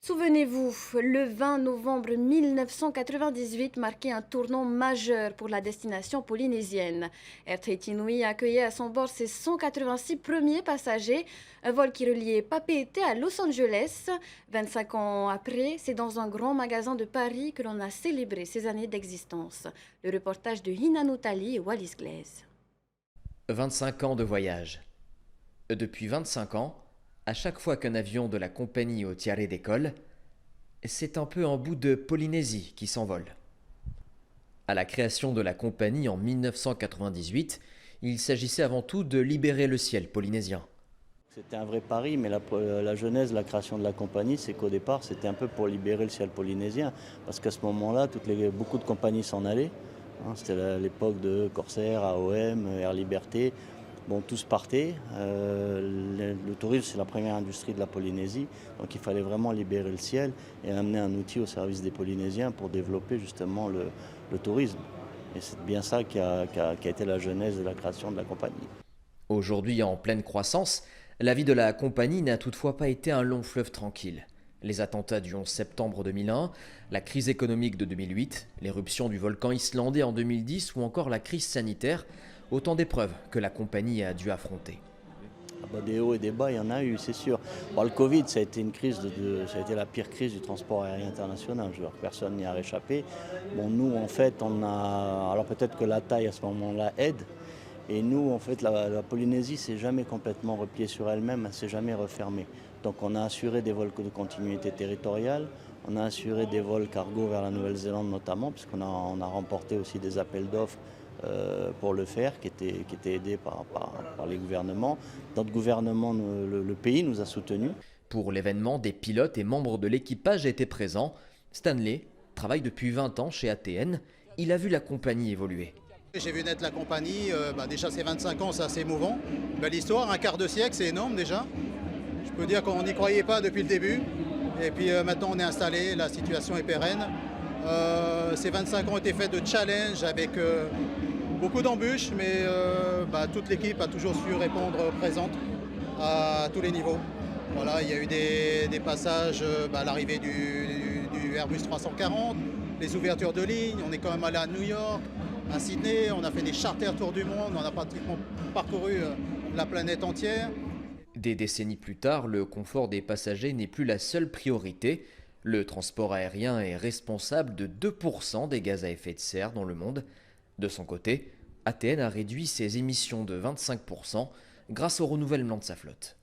Souvenez-vous, le 20 novembre 1998 marquait un tournant majeur pour la destination polynésienne. Air Tahiti Nui accueillait à son bord ses 186 premiers passagers, un vol qui reliait Papeete à Los Angeles. 25 ans après, c'est dans un grand magasin de Paris que l'on a célébré ces années d'existence. Le reportage de Hinano Tali et Wallis Glaise. 25 ans de voyage. Depuis 25 ans, à chaque fois qu'un avion de la compagnie au Tiare décolle, c'est un peu un bout de Polynésie qui s'envole. À la création de la compagnie en 1998, il s'agissait avant tout de libérer le ciel polynésien. C'était un vrai pari, mais la genèse de la création de la compagnie, c'est qu'au départ, c'était un peu pour libérer le ciel polynésien. Parce qu'à ce moment-là, beaucoup de compagnies s'en allaient. C'était l'époque de Corsair, AOM, Air Liberté. Bon, tous partaient. Le tourisme, c'est la première industrie de la Polynésie. Donc il fallait vraiment libérer le ciel et amener un outil au service des Polynésiens pour développer justement le tourisme. Et c'est bien ça qui a été la genèse de la création de la compagnie. Aujourd'hui en pleine croissance, la vie de la compagnie n'a toutefois pas été un long fleuve tranquille. Les attentats du 11 septembre 2001, la crise économique de 2008, l'éruption du volcan islandais en 2010 ou encore la crise sanitaire, autant d'épreuves que la compagnie a dû affronter. Des hauts et des bas, il y en a eu, c'est sûr. Le Covid, ça a été une crise ça a été la pire crise du transport aérien international. Personne n'y a réchappé. Bon, nous, en fait, alors peut-être que la taille à ce moment-là aide. Et nous, en fait, la Polynésie s'est jamais complètement repliée sur elle-même, elle s'est jamais refermée. Donc on a assuré des vols de continuité territoriale, on a assuré des vols cargo vers la Nouvelle-Zélande notamment, puisqu'on a remporté aussi des appels d'offres pour le faire, qui étaient aidés par les gouvernements. Notre gouvernement, le pays nous a soutenus. Pour l'événement, des pilotes et membres de l'équipage étaient présents. Stanley travaille depuis 20 ans chez ATN. Il a vu la compagnie évoluer. J'ai vu naître la compagnie, déjà c'est 25 ans, c'est assez émouvant. Belle histoire, un quart de siècle, c'est énorme déjà. Je peux dire qu'on n'y croyait pas depuis le début. Et puis maintenant on est installé, la situation est pérenne. Ces 25 ans ont été faits de challenges avec beaucoup d'embûches, mais toute l'équipe a toujours su répondre présente à tous les niveaux. Voilà, il y a eu des passages, l'arrivée du Airbus 340, les ouvertures de lignes, on est quand même allé à New York, à Sydney, on a fait des charters tour du monde, on a pratiquement parcouru la planète entière. Des décennies plus tard, le confort des passagers n'est plus la seule priorité. Le transport aérien est responsable de 2% des gaz à effet de serre dans le monde. De son côté, ATN a réduit ses émissions de 25% grâce au renouvellement de sa flotte.